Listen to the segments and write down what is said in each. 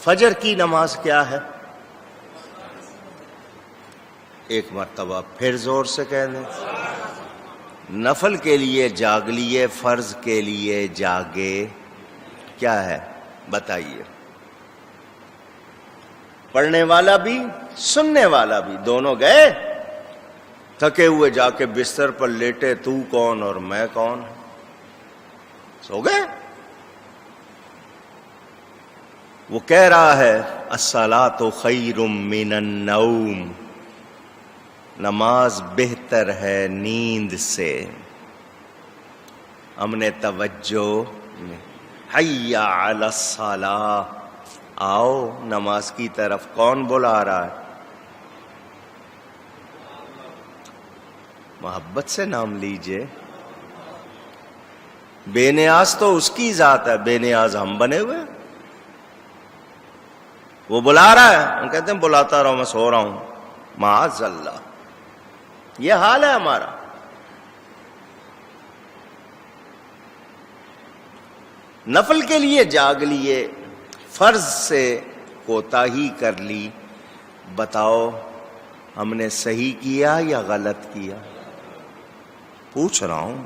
فجر کی نماز کیا ہے؟ ایک مرتبہ پھر زور سے کہہ دیں. نفل کے لیے جاگ لیے، فرض کے لیے جاگے. کیا ہے بتائیے؟ پڑھنے والا بھی سننے والا بھی دونوں گئے، تھکے ہوئے جا کے بستر پر لیٹے، تو کون اور میں کون، سو گئے. وہ کہہ رہا ہے الصلاۃ خیر من النوم، نماز بہتر ہے نیند سے. ہم نے توجہ، حی علی الصلاۃ، آؤ نماز کی طرف. کون بلا رہا ہے؟ محبت سے نام لیجئے. بے نیاز تو اس کی ذات ہے، بے نیاز ہم بنے ہوئے. وہ بلا رہا ہے، ہم کہتے ہیں بلاتا رہو، میں سو رہا ہوں. معاذ اللہ، یہ حال ہے ہمارا. نفل کے لیے جاگ لیے، فرض سے کوتاہی کر لی. بتاؤ ہم نے صحیح کیا یا غلط کیا؟ پوچھ رہا ہوں،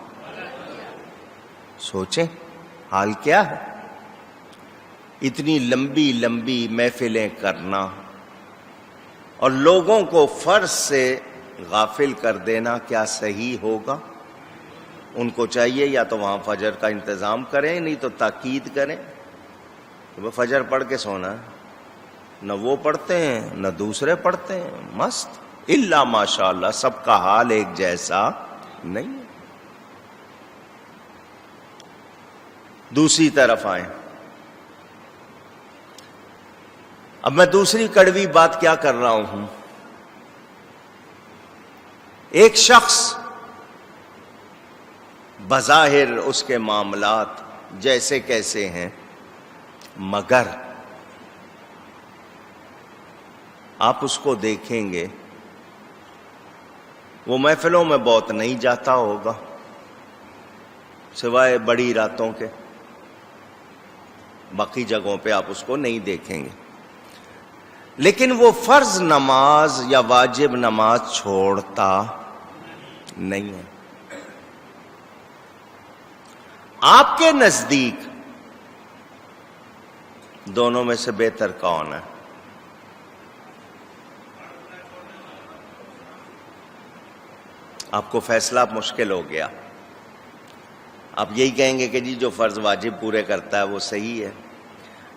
سوچیں حال کیا ہے. اتنی لمبی لمبی محفلیں کرنا اور لوگوں کو فرض سے غافل کر دینا، کیا صحیح ہوگا؟ ان کو چاہیے یا تو وہاں فجر کا انتظام کریں، نہیں تو تاکید کریں. وہ فجر پڑھ کے سونا ہے، نہ وہ پڑھتے ہیں نہ دوسرے پڑھتے ہیں. مست الا ماشاء اللہ، سب کا حال ایک جیسا نہیں. دوسری طرف آئیں. اب میں دوسری کڑوی بات کیا کر رہا ہوں. ایک شخص بظاہر اس کے معاملات جیسے کیسے ہیں، مگر آپ اس کو دیکھیں گے وہ محفلوں میں بہت نہیں جاتا ہوگا سوائے بڑی راتوں کے. باقی جگہوں پہ آپ اس کو نہیں دیکھیں گے. لیکن وہ فرض نماز یا واجب نماز چھوڑتا نہیں ہے. آپ کے نزدیک دونوں میں سے بہتر کون ہے؟ آپ کو فیصلہ مشکل ہو گیا. آپ یہی کہیں گے کہ جی جو فرض واجب پورے کرتا ہے وہ صحیح ہے.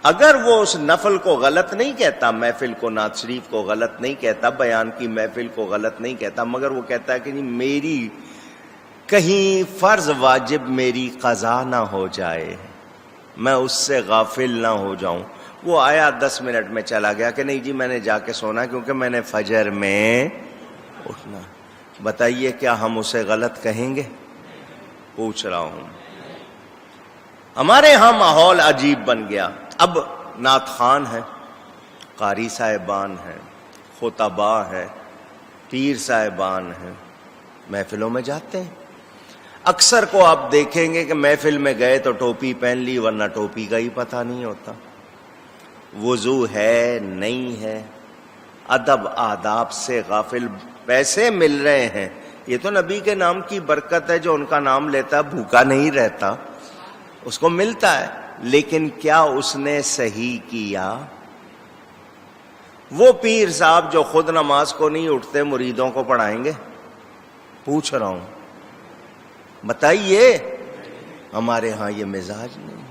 اگر وہ اس نفل کو غلط نہیں کہتا، محفل کو، نعت شریف کو غلط نہیں کہتا، بیان کی محفل کو غلط نہیں کہتا، مگر وہ کہتا ہے کہ جی میری کہیں فرض واجب میری قضا نہ ہو جائے، میں اس سے غافل نہ ہو جاؤں. وہ آیا 10 منٹ میں چلا گیا کہ نہیں جی میں نے جا کے سونا کیونکہ میں نے فجر میں اٹھنا. بتائیے کیا ہم اسے غلط کہیں گے؟ پوچھ رہا ہوں. ہمارے ہاں ماحول عجیب بن گیا. اب نعت خوان ہیں، قاری صاحبان ہیں، خطبا ہیں، پیر صاحبان ہیں، محفلوں میں جاتے ہیں. اکثر کو آپ دیکھیں گے کہ محفل میں گئے تو ٹوپی پہن لی، ورنہ ٹوپی کا ہی پتہ نہیں ہوتا. وضو ہے نہیں ہے، ادب آداب سے غافل. پیسے مل رہے ہیں، یہ تو نبی کے نام کی برکت ہے، جو ان کا نام لیتا بھوکا نہیں رہتا، اس کو ملتا ہے. لیکن کیا اس نے صحیح کیا؟ وہ پیر صاحب جو خود نماز کو نہیں اٹھتے مریدوں کو پڑھائیں گے؟ پوچھ رہا ہوں، بتائیے. ہمارے ہاں یہ مزاج نہیں.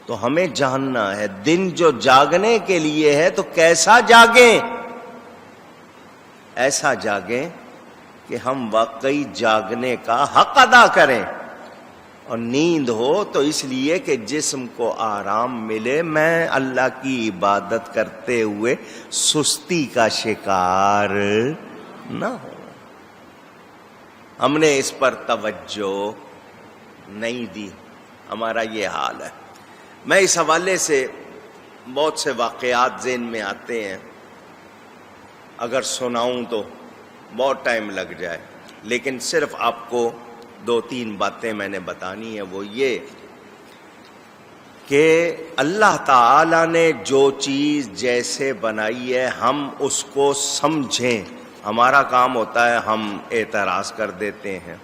تو ہمیں جاننا ہے دن جو جاگنے کے لیے ہے تو کیسا جاگیں؟ ایسا جاگیں کہ ہم واقعی جاگنے کا حق ادا کریں. اور نیند ہو تو اس لیے کہ جسم کو آرام ملے، میں اللہ کی عبادت کرتے ہوئے سستی کا شکار نہ ہو. ہم نے اس پر توجہ نہیں دی. ہمارا یہ حال ہے. میں اس حوالے سے بہت سے واقعات ذہن میں آتے ہیں، اگر سناؤں تو بہت ٹائم لگ جائے، لیکن صرف آپ کو 2-3 باتیں میں نے بتانی ہے. وہ یہ کہ اللہ تعالیٰ نے جو چیز جیسے بنائی ہے ہم اس کو سمجھیں. ہمارا کام ہوتا ہے ہم اعتراض کر دیتے ہیں،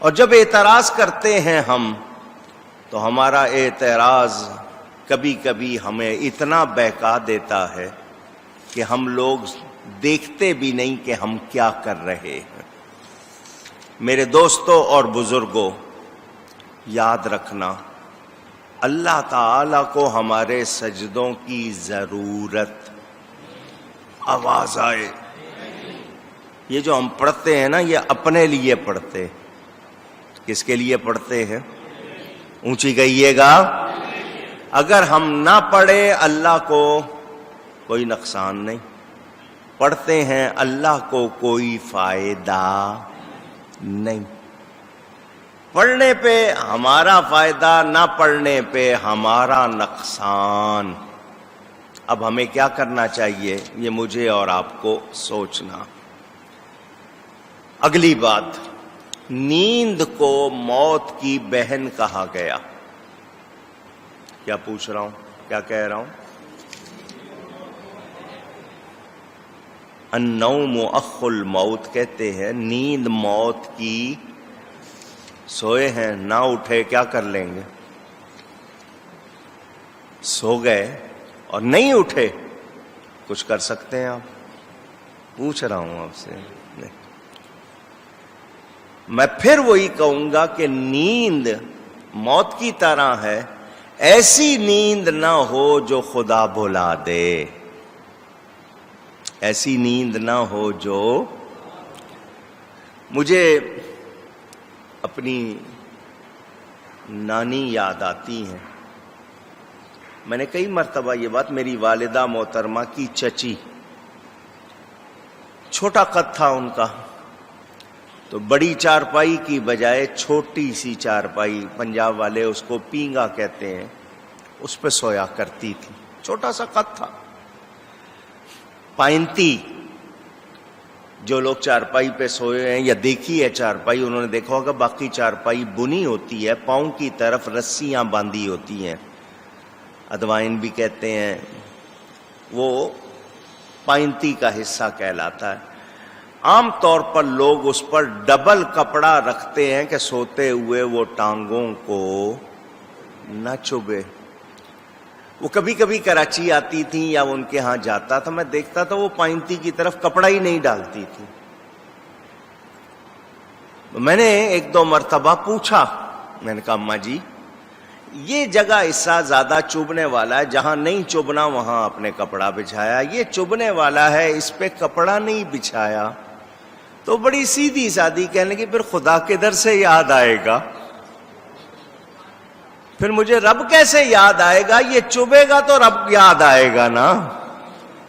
اور جب اعتراض کرتے ہیں ہم تو ہمارا اعتراض کبھی کبھی ہمیں اتنا بہکا دیتا ہے کہ ہم لوگ دیکھتے بھی نہیں کہ ہم کیا کر رہے ہیں. میرے دوستوں اور بزرگوں، یاد رکھنا اللہ تعالی کو ہمارے سجدوں کی ضرورت. آواز آئے. یہ جو ہم پڑھتے ہیں نا، یہ اپنے لیے پڑھتے. کس کے لیے پڑھتے ہیں؟ اونچی کہیے گا. اگر ہم نہ پڑھے اللہ کو کوئی نقصان نہیں، پڑھتے ہیں اللہ کو کوئی فائدہ نہیں. پڑھنے پہ ہمارا فائدہ، نہ پڑھنے پہ ہمارا نقصان. اب ہمیں کیا کرنا چاہیے، یہ مجھے اور آپ کو سوچنا. اگلی بات، نیند کو موت کی بہن کہا گیا. کیا پوچھ رہا ہوں، کیا کہہ رہا ہوں؟ النوم اخ الموت کہتے ہیں. نیند موت کی. سوئے ہیں، نہ اٹھے کیا کر لیں گے؟ سو گئے اور نہیں اٹھے، کچھ کر سکتے ہیں آپ؟ پوچھ رہا ہوں آپ سے. نہیں. میں پھر وہی کہوں گا کہ نیند موت کی طرح ہے. ایسی نیند نہ ہو جو خدا بھلا دے. ایسی نیند نہ ہو جو. مجھے اپنی نانی یاد آتی ہیں. میں نے کئی مرتبہ یہ بات، میری والدہ محترمہ کی چچی، چھوٹا قد تھا ان کا، تو بڑی چارپائی کی بجائے چھوٹی سی چارپائی، پنجاب والے اس کو پینگا کہتے ہیں، اس پہ سویا کرتی تھی. چھوٹا سا قد تھا. پائنتی، جو لوگ چارپائی پہ سوئے ہیں یا دیکھی ہے چارپائی، انہوں نے دیکھا ہوگا باقی چارپائی بنی ہوتی ہے، پاؤں کی طرف رسیاں باندھی ہوتی ہیں، ادوائن بھی کہتے ہیں. وہ پائنتی کا حصہ کہلاتا ہے. عام طور پر لوگ اس پر ڈبل کپڑا رکھتے ہیں کہ سوتے ہوئے وہ ٹانگوں کو نہ چبھے. وہ کبھی کبھی کراچی آتی تھیں یا ان کے ہاں جاتا تھا، میں دیکھتا تھا وہ پائنتی کی طرف کپڑا ہی نہیں ڈالتی تھی. میں نے ایک دو مرتبہ پوچھا، میں نے کہا اماں جی یہ جگہ حصہ زیادہ چبھنے والا ہے، جہاں نہیں چبھنا وہاں اپنے کپڑا بچھایا، یہ چبھنے والا ہے اس پہ کپڑا نہیں بچھایا. تو بڑی سیدھی سادی کہنے لگی پھر خدا کدھر سے یاد آئے گا، پھر مجھے رب کیسے یاد آئے گا، یہ چبھے گا تو رب یاد آئے گا نا.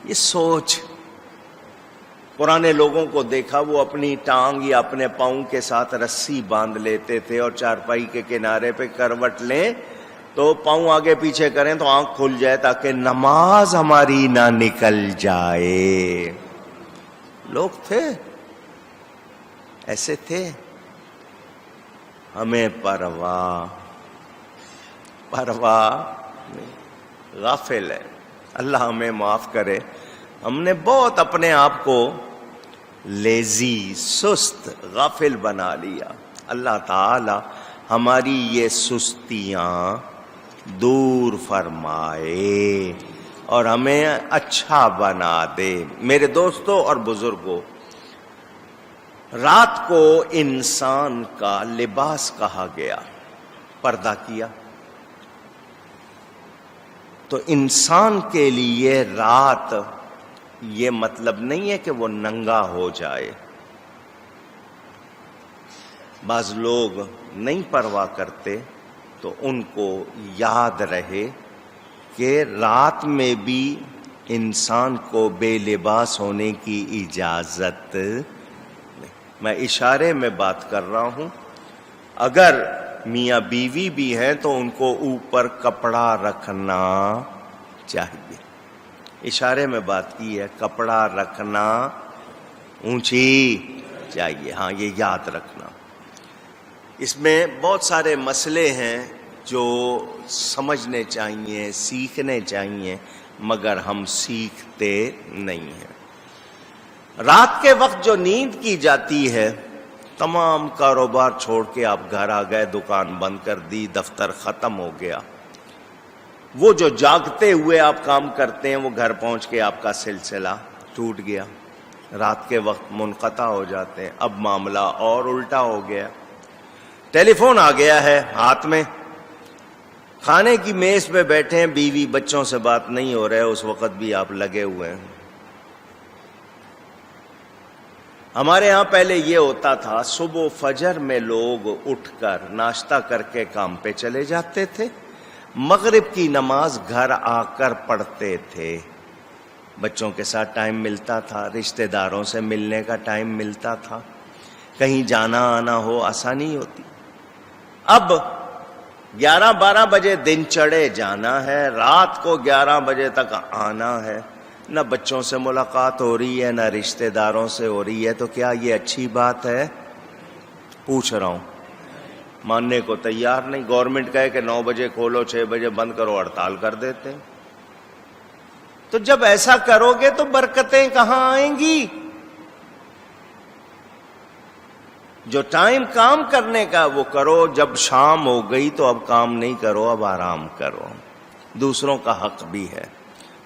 یہ سوچ. پرانے لوگوں کو دیکھا وہ اپنی ٹانگ یا اپنے پاؤں کے ساتھ رسی باندھ لیتے تھے اور چارپائی کے کنارے پہ کروٹ لیں تو پاؤں آگے پیچھے کریں تو آنکھ کھل جائے تاکہ نماز ہماری نہ نکل جائے. لوگ تھے ایسے تھے. ہمیں پرواہ غافل ہے. اللہ ہمیں معاف کرے. ہم نے بہت اپنے آپ کو لیزی، سست، غافل بنا لیا. اللہ تعالی ہماری یہ سستیاں دور فرمائے اور ہمیں اچھا بنا دے. میرے دوستوں اور بزرگوں، رات کو انسان کا لباس کہا گیا. پردہ کیا تو انسان کے لیے رات یہ مطلب نہیں ہے کہ وہ ننگا ہو جائے. بعض لوگ نہیں پرواہ کرتے تو ان کو یاد رہے کہ رات میں بھی انسان کو بے لباس ہونے کی اجازت نہیں. میں اشارے میں بات کر رہا ہوں. اگر میاں بیوی بھی ہیں تو ان کو اوپر کپڑا رکھنا چاہیے. اشارے میں بات کی ہے، کپڑا رکھنا اونچی چاہیے. ہاں یہ یاد رکھنا. اس میں بہت سارے مسئلے ہیں جو سمجھنے چاہیے، سیکھنے چاہیے، مگر ہم سیکھتے نہیں ہیں۔ رات کے وقت جو نیند کی جاتی ہے، تمام کاروبار چھوڑ کے آپ گھر آ گئے، دکان بند کر دی، دفتر ختم ہو گیا، وہ جو جاگتے ہوئے آپ کام کرتے ہیں وہ گھر پہنچ کے آپ کا سلسلہ ٹوٹ گیا، رات کے وقت منقطع ہو جاتے ہیں۔ اب معاملہ اور الٹا ہو گیا، ٹیلی فون آ گیا ہے ہاتھ میں، کھانے کی میز پہ بیٹھے ہیں، بیوی بچوں سے بات نہیں ہو رہے، اس وقت بھی آپ لگے ہوئے ہیں۔ ہمارے ہاں پہلے یہ ہوتا تھا، صبح فجر میں لوگ اٹھ کر ناشتہ کر کے کام پہ چلے جاتے تھے، مغرب کی نماز گھر آ کر پڑھتے تھے، بچوں کے ساتھ ٹائم ملتا تھا، رشتہ داروں سے ملنے کا ٹائم ملتا تھا، کہیں جانا آنا ہو آسانی ہوتی۔ اب 11-12 بجے دن چڑھے جانا ہے، رات کو 11 بجے تک آنا ہے، نہ بچوں سے ملاقات ہو رہی ہے، نہ رشتہ داروں سے ہو رہی ہے، تو کیا یہ اچھی بات ہے؟ پوچھ رہا ہوں، ماننے کو تیار نہیں۔ گورنمنٹ کہے کہ 9 بجے کھولو، 6 بجے بند کرو، ہڑتال کر دیتے ہیں۔ تو جب ایسا کرو گے تو برکتیں کہاں آئیں گی؟ جو ٹائم کام کرنے کا وہ کرو، جب شام ہو گئی تو اب کام نہیں کرو، اب آرام کرو۔ دوسروں کا حق بھی ہے،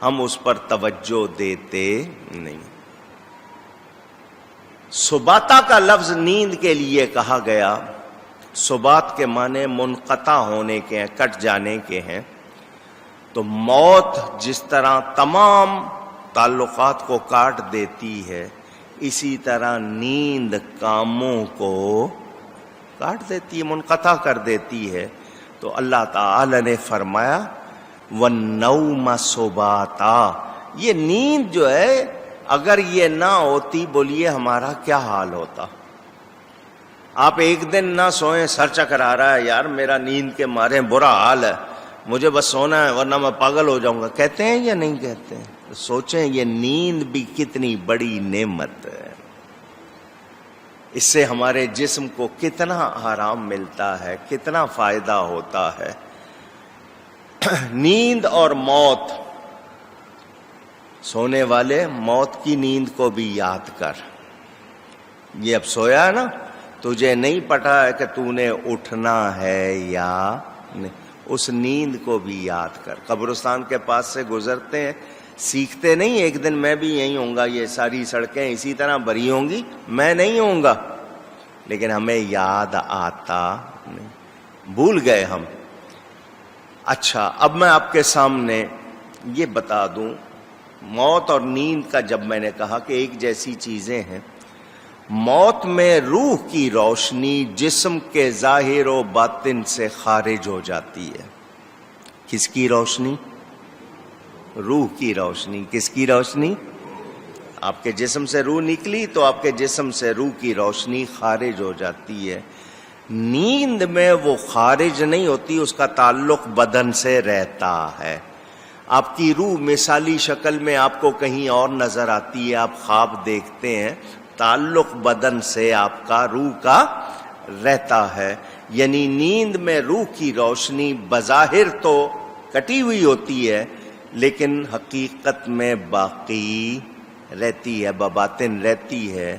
ہم اس پر توجہ دیتے نہیں۔ سباتا کا لفظ نیند کے لیے کہا گیا، سبات کے معنی منقطع ہونے کے ہیں، کٹ جانے کے ہیں۔ تو موت جس طرح تمام تعلقات کو کاٹ دیتی ہے، اسی طرح نیند کاموں کو کاٹ دیتی ہے، منقطع کر دیتی ہے۔ تو اللہ تعالی نے فرمایا وَالنَّوْمَ سُبَاتًا، یہ نیند جو ہے اگر یہ نہ ہوتی، بولیے ہمارا کیا حال ہوتا؟ آپ ایک دن نہ سوئیں، سر چکر آ رہا ہے، یار میرا نیند کے مارے برا حال ہے، مجھے بس سونا ہے ورنہ میں پاگل ہو جاؤں گا، کہتے ہیں یا نہیں کہتے ہیں؟ سوچیں یہ نیند بھی کتنی بڑی نعمت ہے، اس سے ہمارے جسم کو کتنا آرام ملتا ہے، کتنا فائدہ ہوتا ہے۔ نیند اور موت، سونے والے موت کی نیند کو بھی یاد کر، یہ اب سویا ہے نا، تجھے نہیں پتا ہے کہ تو نے اٹھنا ہے یا نہیں، اس نیند کو بھی یاد کر۔ قبرستان کے پاس سے گزرتے ہیں، سیکھتے نہیں ایک دن میں بھی یہیں ہوں گا، یہ ساری سڑکیں اسی طرح بھری ہوں گی، میں نہیں ہوں گا، لیکن ہمیں یاد آتا نہیں، بھول گئے ہم۔ اچھا، اب میں آپ کے سامنے یہ بتا دوں، موت اور نیند کا جب میں نے کہا کہ ایک جیسی چیزیں ہیں، موت میں روح کی روشنی جسم کے ظاہر و باطن سے خارج ہو جاتی ہے۔ کس کی روشنی؟ روح کی روشنی۔ کس کی روشنی؟ آپ کے جسم سے روح نکلی تو آپ کے جسم سے روح کی روشنی خارج ہو جاتی ہے۔ نیند میں وہ خارج نہیں ہوتی، اس کا تعلق بدن سے رہتا ہے۔ آپ کی روح مثالی شکل میں آپ کو کہیں اور نظر آتی ہے، آپ خواب دیکھتے ہیں، تعلق بدن سے آپ کا روح کا رہتا ہے۔ یعنی نیند میں روح کی روشنی بظاہر تو کٹی ہوئی ہوتی ہے، لیکن حقیقت میں باقی رہتی ہے، بباطن رہتی ہے۔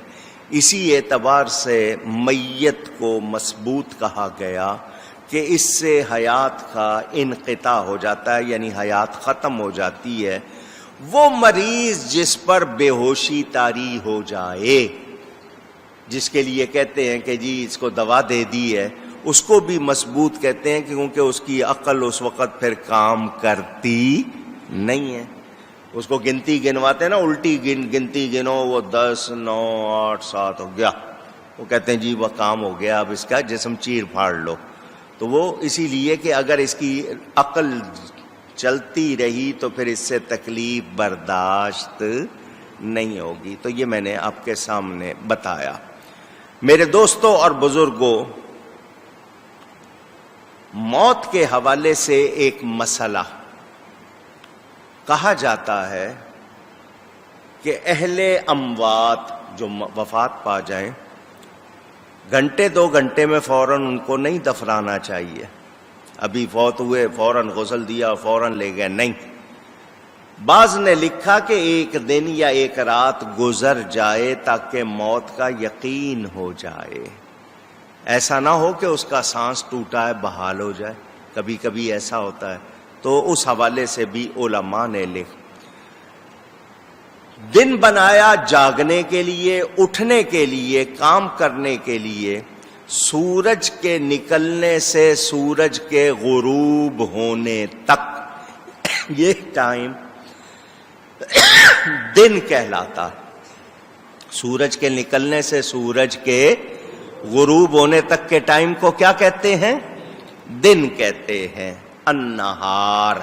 اسی اعتبار سے میت کو مسبوت کہا گیا کہ اس سے حیات کا انقطاع ہو جاتا ہے، یعنی حیات ختم ہو جاتی ہے۔ وہ مریض جس پر بے ہوشی طاری ہو جائے، جس کے لیے کہتے ہیں کہ جی اس کو دوا دے دی ہے، اس کو بھی مسبوت کہتے ہیں کیونکہ اس کی عقل اس وقت پھر کام کرتی نہیں ہے۔ اس کو گنتی گنواتے ہیں نا، الٹی گنتی گنو، وہ 10 9 8 7 ہو گیا، وہ کہتے ہیں جی وہ کام ہو گیا، اب اس کا جسم چیر پھاڑ لو۔ تو وہ اسی لیے کہ اگر اس کی عقل چلتی رہی تو پھر اس سے تکلیف برداشت نہیں ہوگی۔ تو یہ میں نے آپ کے سامنے بتایا۔ میرے دوستوں اور بزرگوں، موت کے حوالے سے ایک مسئلہ کہا جاتا ہے کہ اہل اموات جو وفات پا جائیں، گھنٹے 2 گھنٹے میں فوراً ان کو نہیں دفنانا چاہیے، ابھی فوت ہوئے فوراً غسل دیا فوراً لے گئے، نہیں. بعض نے لکھا کہ ایک دن یا ایک رات گزر جائے تاکہ موت کا یقین ہو جائے، ایسا نہ ہو کہ اس کا سانس ٹوٹا ہے بحال ہو جائے، کبھی کبھی ایسا ہوتا ہے. تو اس حوالے سے بھی علماء نے دن بنایا جاگنے کے لیے، اٹھنے کے لیے، کام کرنے کے لیے. سورج کے نکلنے سے سورج کے غروب ہونے تک یہ ٹائم دن کہلاتا. سورج کے نکلنے سے سورج کے غروب ہونے تک کے ٹائم کو کیا کہتے ہیں؟ دن کہتے ہیں. النہار.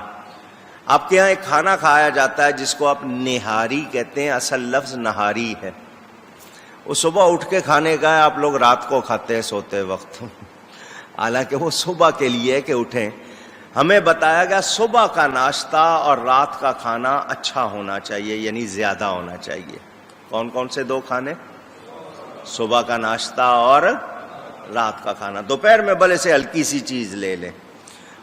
آپ کے یہاں ایک کھانا کھایا جاتا ہے جس کو آپ نہاری کہتے ہیں، اصل لفظ نہاری ہے. وہ صبح اٹھ کے کھانے کا ہے، آپ لوگ رات کو کھاتے ہیں سوتے وقت، حالانکہ وہ صبح کے لیے کہ اٹھیں. ہمیں بتایا گیا صبح کا ناشتہ اور رات کا کھانا اچھا ہونا چاہیے، یعنی زیادہ ہونا چاہیے. کون کون سے دو کھانے؟ صبح کا ناشتہ اور رات کا کھانا. دوپہر میں بھلے سے ہلکی سی چیز لے لیں،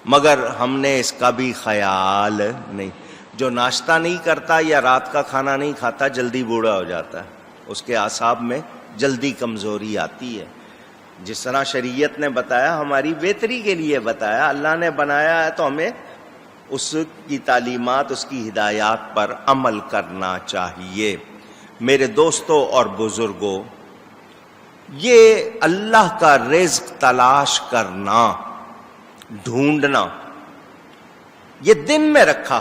مگر ہم نے اس کا بھی خیال نہیں. جو ناشتہ نہیں کرتا یا رات کا کھانا نہیں کھاتا جلدی بوڑھا ہو جاتا ہے، اس کے اعصاب میں جلدی کمزوری آتی ہے. جس طرح شریعت نے بتایا ہماری بہتری کے لیے بتایا، اللہ نے بنایا ہے تو ہمیں اس کی تعلیمات، اس کی ہدایات پر عمل کرنا چاہیے. میرے دوستوں اور بزرگوں، یہ اللہ کا رزق تلاش کرنا، ڈھونڈنا، یہ دن میں رکھا.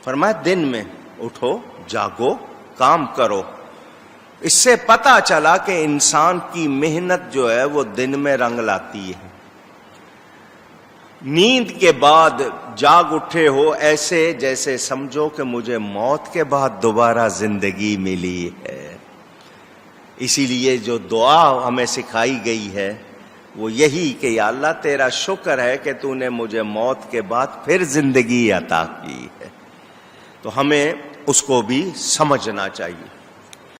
فرمایا دن میں اٹھو، جاگو، کام کرو. اس سے پتا چلا کہ انسان کی محنت جو ہے وہ دن میں رنگ لاتی ہے. نیند کے بعد جاگ اٹھے ہو ایسے جیسے سمجھو کہ مجھے موت کے بعد دوبارہ زندگی ملی ہے. اسی لیے جو دعا ہمیں سکھائی گئی ہے وہ یہی کہ یا اللہ تیرا شکر ہے کہ تو نے مجھے موت کے بعد پھر زندگی عطا کی ہے. تو ہمیں اس کو بھی سمجھنا چاہیے.